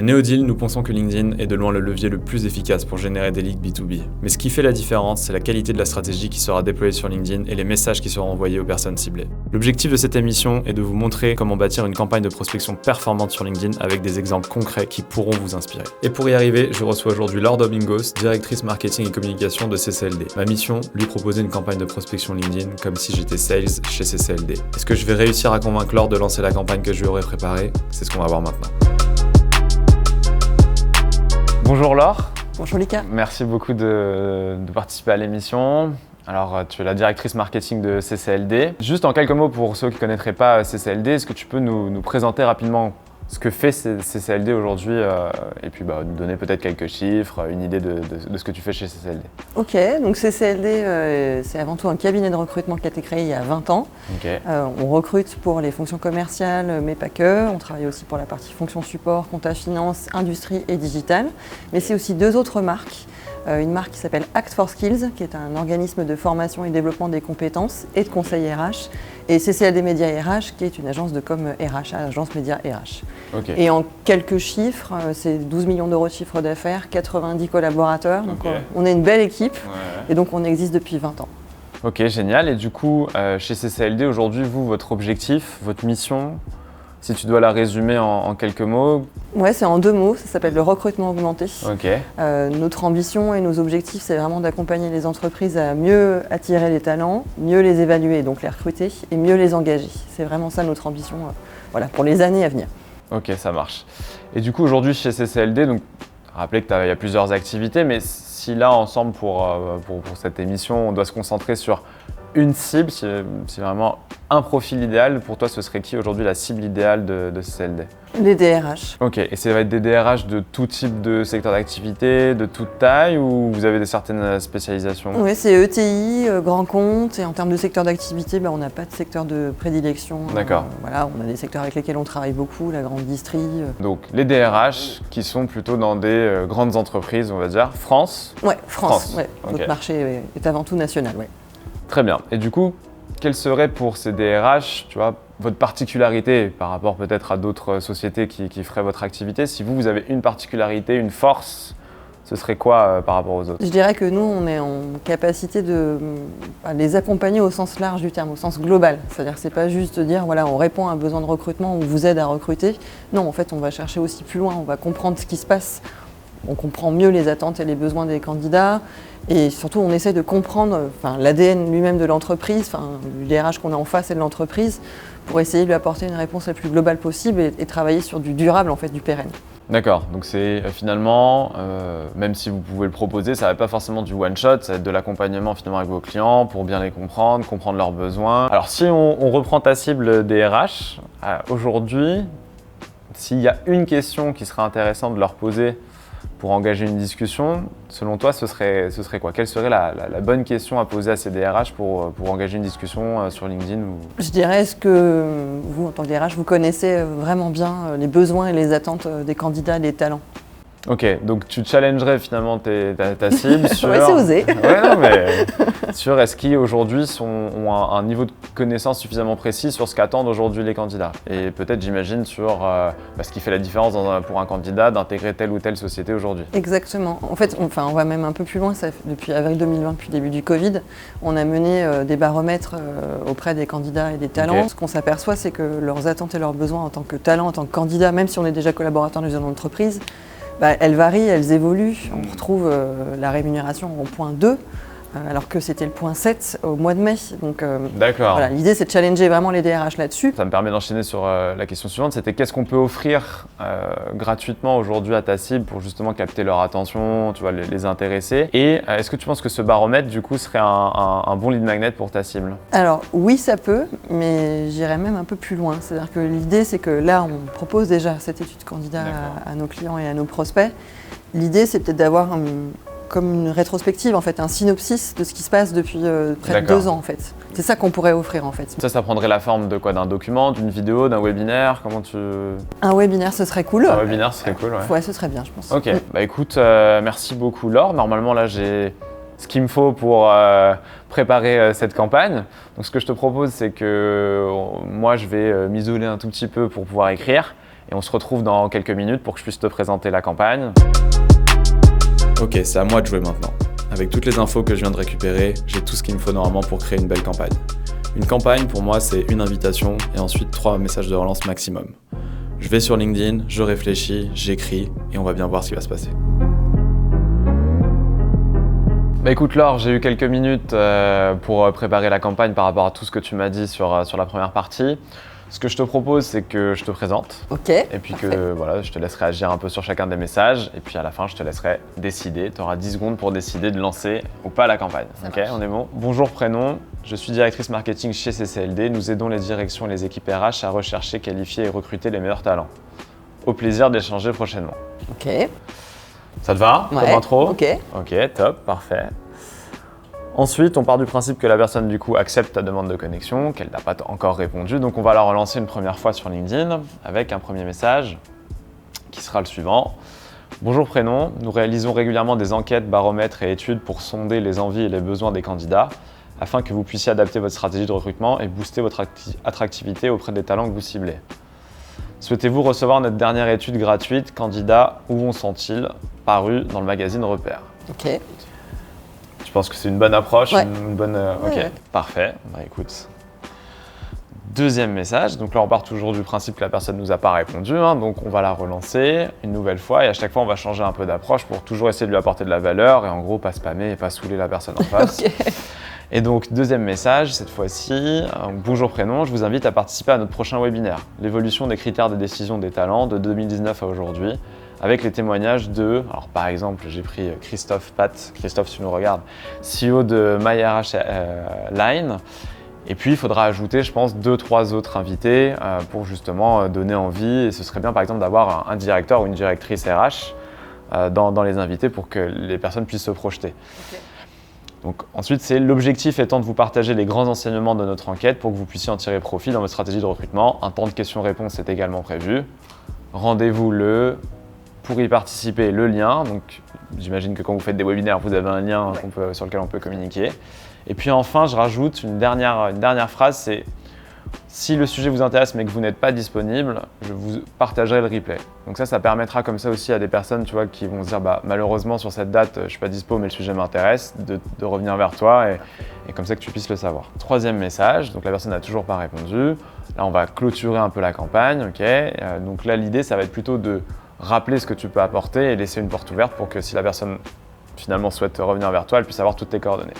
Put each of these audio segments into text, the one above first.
Neodeal, nous pensons que LinkedIn est de loin le levier le plus efficace pour générer des leads B2B. Mais ce qui fait la différence, c'est la qualité de la stratégie qui sera déployée sur LinkedIn et les messages qui seront envoyés aux personnes ciblées. L'objectif de cette émission est de vous montrer comment bâtir une campagne de prospection performante sur LinkedIn avec des exemples concrets qui pourront vous inspirer. Et pour y arriver, je reçois aujourd'hui Laure Domingos, directrice marketing et communication de CCLD. Ma mission, lui proposer une campagne de prospection LinkedIn comme si j'étais sales chez CCLD. Est-ce que je vais réussir à convaincre Laure de lancer la campagne que je lui aurais préparée? C'est ce qu'on va voir maintenant. Bonjour Laure. Bonjour Lucas. Merci beaucoup de participer à l'émission. Alors, tu es la directrice marketing de CCLD. Juste en quelques mots pour ceux qui ne connaîtraient pas CCLD, est-ce que tu peux nous présenter rapidement ce que fait CCLD aujourd'hui et puis nous donner peut-être quelques chiffres, une idée de ce que tu fais chez CCLD. Ok, donc CCLD, c'est avant tout un cabinet de recrutement qui a été créé il y a 20 ans. Okay. On recrute pour les fonctions commerciales, mais pas que. On travaille aussi pour la partie fonction support, compta finance, industrie et digital. Mais c'est aussi deux autres marques. Une marque qui s'appelle Act for Skills, qui est un organisme de formation et développement des compétences et de conseil RH, et CCLD Média RH, qui est une agence de com RH, agence média RH. Okay. Et en quelques chiffres, c'est 12 millions d'euros de chiffre d'affaires, 90 collaborateurs, donc on est une belle équipe, et donc on existe depuis 20 ans. Ok, génial. Et du coup, chez CCLD, aujourd'hui, votre objectif, votre mission, si tu dois la résumer en quelques mots. Ouais, c'est en deux mots, ça s'appelle le recrutement augmenté. Okay. Notre ambition et nos objectifs, c'est vraiment d'accompagner les entreprises à mieux attirer les talents, mieux les évaluer, donc les recruter, et mieux les engager. C'est vraiment ça notre ambition pour les années à venir. Ok, ça marche. Et du coup, aujourd'hui, chez CCLD, donc, rappelez qu'il y a plusieurs activités, mais si là, ensemble, pour cette émission, on doit se concentrer sur une cible, c'est vraiment un profil idéal, pour toi, ce serait qui aujourd'hui la cible idéale de CCLD? Les DRH. Ok, et ça va être des DRH de tout type de secteur d'activité, de toute taille, ou vous avez certaines spécialisations? Oui, c'est ETI, grand compte, et en termes de secteur d'activité, on n'a pas de secteur de prédilection. D'accord. On a des secteurs avec lesquels on travaille beaucoup, la grande distrie. Donc les DRH qui sont plutôt dans des grandes entreprises, on va dire, France? Ouais, France. Ouais. Okay. Notre marché est avant tout national, ouais. Très bien. Et du coup, quelle serait pour ces DRH, votre particularité par rapport peut-être à d'autres sociétés qui feraient votre activité? Si vous avez une particularité, une force, ce serait quoi par rapport aux autres? Je dirais que nous, on est en capacité de les accompagner au sens large du terme, au sens global. C'est-à-dire que c'est pas juste de dire, on répond à un besoin de recrutement, on vous aide à recruter. Non, en fait, on va chercher aussi plus loin, on va comprendre ce qui se passe. On comprend mieux les attentes et les besoins des candidats. Et surtout, on essaie de comprendre l'ADN lui-même de l'entreprise, du DRH qu'on a en face et de l'entreprise, pour essayer de lui apporter une réponse la plus globale possible et travailler sur du durable, du pérenne. D'accord, donc c'est finalement, même si vous pouvez le proposer, ça va pas forcément du one-shot, ça va être de l'accompagnement finalement avec vos clients pour bien les comprendre leurs besoins. Alors si on reprend ta cible DRH, aujourd'hui, s'il y a une question qui serait intéressante de leur poser pour engager une discussion, selon toi, ce serait quoi? Quelle serait la bonne question à poser à ces DRH pour engager une discussion sur LinkedIn Je dirais, est-ce que vous, en tant que DRH, vous connaissez vraiment bien les besoins et les attentes des candidats, des talents? Ok, donc tu challengerais finalement ta cible sur… Ouais, c'est osé. Ouais, non, mais sur est-ce qu'ils aujourd'hui ont un niveau de connaissance suffisamment précis sur ce qu'attendent aujourd'hui les candidats. Et peut-être, j'imagine, sur ce qui fait la différence pour un candidat d'intégrer telle ou telle société aujourd'hui. Exactement. En fait, on va même un peu plus loin. Depuis avril 2020, depuis le début du Covid, on a mené des baromètres auprès des candidats et des talents. Okay. Ce qu'on s'aperçoit, c'est que leurs attentes et leurs besoins en tant que talent, en tant que candidat, même si on est déjà collaborateur dans une entreprise, elles varient, elles évoluent. On retrouve la rémunération au point 2, alors que c'était le point 7 au mois de mai. Donc, d'accord. L'idée, c'est de challenger vraiment les DRH là-dessus. Ça me permet d'enchaîner sur la question suivante, c'était qu'est-ce qu'on peut offrir gratuitement aujourd'hui à ta cible pour justement capter leur attention, les intéresser. Et est-ce que tu penses que ce baromètre, du coup, serait un bon lead magnet pour ta cible? Alors oui, ça peut, mais j'irais même un peu plus loin. C'est-à-dire que l'idée, c'est que là, on propose déjà cette étude candidat à nos clients et à nos prospects. L'idée, c'est peut-être d'avoir comme une rétrospective, un synopsis de ce qui se passe depuis près de 2 ans, en fait. C'est ça qu'on pourrait offrir, en fait. Ça prendrait la forme de quoi? D'un document, d'une vidéo, d'un webinaire? Un webinaire, ce serait cool. Un webinaire, ce serait cool, ouais. Ouais, ce serait bien, je pense. Ok, écoute, merci beaucoup Laure. Normalement, là, j'ai ce qu'il me faut pour préparer cette campagne. Donc, ce que je te propose, c'est que moi, je vais m'isoler un tout petit peu pour pouvoir écrire. et on se retrouve dans quelques minutes pour que je puisse te présenter la campagne. Ok, c'est à moi de jouer maintenant. Avec toutes les infos que je viens de récupérer, j'ai tout ce qu'il me faut normalement pour créer une belle campagne. Une campagne, pour moi, c'est une invitation et ensuite 3 messages de relance maximum. Je vais sur LinkedIn, je réfléchis, j'écris et on va bien voir ce qui va se passer. Bah écoute Laure, j'ai eu quelques minutes pour préparer la campagne par rapport à tout ce que tu m'as dit sur la première partie. Ce que je te propose, c'est que je te présente. Ok. Et puis que voilà, je te laisserai agir un peu sur chacun des messages. Et puis à la fin, je te laisserai décider. Tu auras 10 secondes pour décider de lancer ou pas la campagne. Ok, on est bon? Bonjour, prénom. Je suis directrice marketing chez CCLD. Nous aidons les directions et les équipes RH à rechercher, qualifier et recruter les meilleurs talents. Au plaisir d'échanger prochainement. Ok. Ça te va comme intro? Ok. Ok, top, parfait. Ensuite, on part du principe que la personne du coup accepte ta demande de connexion, qu'elle n'a pas encore répondu, donc on va la relancer une première fois sur LinkedIn avec un premier message qui sera le suivant. Bonjour prénom, nous réalisons régulièrement des enquêtes, baromètres et études pour sonder les envies et les besoins des candidats afin que vous puissiez adapter votre stratégie de recrutement et booster votre attractivité auprès des talents que vous ciblez. Souhaitez-vous recevoir notre dernière étude gratuite, Candidats, où en sont-ils, parue dans le magazine Repère. Ok. Je pense que c'est une bonne approche, ouais. une bonne. Ok, ouais. Parfait. Bah écoute. Deuxième message. Donc là, on part toujours du principe que la personne ne nous a pas répondu. Donc on va la relancer une nouvelle fois et à chaque fois, on va changer un peu d'approche pour toujours essayer de lui apporter de la valeur et en gros, pas spammer et pas saouler la personne en face. Okay. Et donc, deuxième message, cette fois-ci. Bonjour prénom, je vous invite à participer à notre prochain webinaire. L'évolution des critères de décision des talents de 2019 à aujourd'hui. Avec les témoignages de, alors par exemple, j'ai pris Christophe Pat, Christophe si tu nous regardes, CEO de MyRH Line. Et puis il faudra ajouter, je pense, 2-3 autres invités pour justement donner envie. Et ce serait bien par exemple d'avoir un directeur ou une directrice RH dans les invités pour que les personnes puissent se projeter. Okay. Donc ensuite, c'est l'objectif étant de vous partager les grands enseignements de notre enquête pour que vous puissiez en tirer profit dans votre stratégie de recrutement. Un temps de questions-réponses est également prévu. Rendez-vous pour y participer, le lien. Donc, j'imagine que quand vous faites des webinaires, vous avez un lien sur lequel on peut communiquer. Et puis enfin, je rajoute une dernière phrase, c'est si le sujet vous intéresse mais que vous n'êtes pas disponible, je vous partagerai le replay. Donc ça permettra comme ça aussi à des personnes qui vont se dire malheureusement sur cette date, je ne suis pas dispo mais le sujet m'intéresse, de revenir vers toi et comme ça que tu puisses le savoir. Troisième message, donc la personne n'a toujours pas répondu. Là, on va clôturer un peu la campagne. Okay. Donc là, l'idée, ça va être plutôt de rappeler ce que tu peux apporter et laisser une porte ouverte pour que si la personne finalement souhaite revenir vers toi, elle puisse avoir toutes tes coordonnées.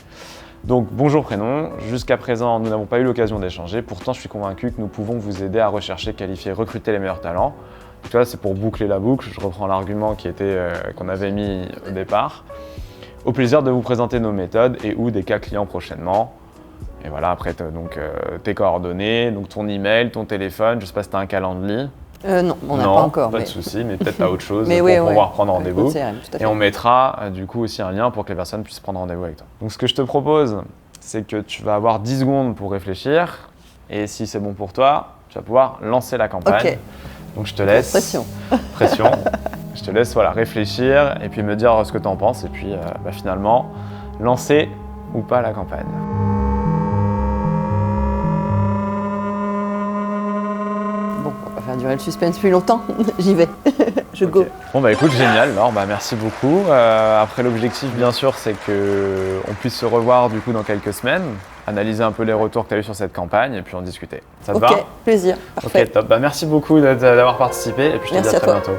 Donc bonjour prénom, jusqu'à présent nous n'avons pas eu l'occasion d'échanger, pourtant je suis convaincu que nous pouvons vous aider à rechercher, qualifier, recruter les meilleurs talents. Tu vois, c'est pour boucler la boucle, je reprends l'argument qu'on avait mis au départ. Au plaisir de vous présenter nos méthodes et ou des cas clients prochainement. Et voilà, après tes coordonnées, donc ton email, ton téléphone, je sais pas si tu as un calendrier. Non, on n'a pas encore. Pas de souci, mais peut-être pas autre chose pour pouvoir prendre rendez-vous. Et on mettra du coup aussi un lien pour que les personnes puissent prendre rendez-vous avec toi. Donc ce que je te propose, c'est que tu vas avoir 10 secondes pour réfléchir et si c'est bon pour toi, tu vas pouvoir lancer la campagne. Okay. Donc je te laisse. Pression. Je te laisse réfléchir et puis me dire ce que tu en penses et puis finalement lancer ou pas la campagne. Faire durer le suspense plus longtemps, j'y vais, go. Bon écoute, génial Laure, merci beaucoup. Après l'objectif bien sûr c'est qu'on puisse se revoir du coup dans quelques semaines, analyser un peu les retours que tu as eu sur cette campagne et puis en discuter. Ça te va ? Ok, plaisir, parfait. Ok, top. Merci beaucoup d'avoir participé et puis je te dis à très bientôt.